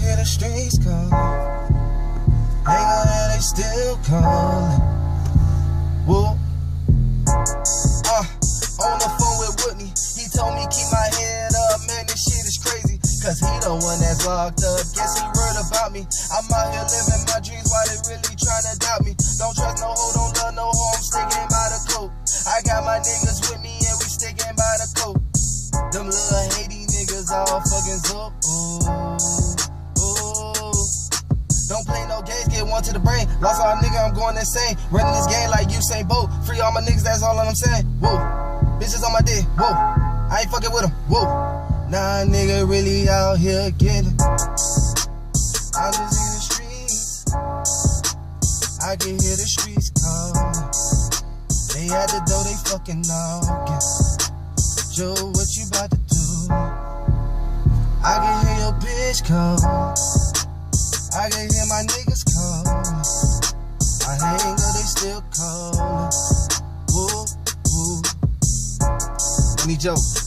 hear the streets calling. Hang on here, they still calling. Whoa. On the phone with Whitney, he told me keep my head up, man, this shit is crazy. Cause he the one that's locked up, guess he worried about me. I'm out here living my dreams while they really trying to doubt me. Don't trust no hoe, don't love no hoe, I'm sticking by the coat. I got my niggas with me and we sticking by the coat. Them little Haiti niggas all fucking zoop. Don't play no games, get one to the brain. Lost all nigga, I'm going insane. Running this game like Usain Bolt. Free all my niggas, that's all I'm saying. Whoa, bitches on my dick, whoa. I ain't fucking with them, whoa. Nah, nigga really out here getting. I'm just in the streets. I can hear the streets calling. They at the door, they fucking knocking. Joe, what you about to do? I can hear your bitch call. I can hear my niggas calling. I hang up, they still calling. Woo, woo. Any joke?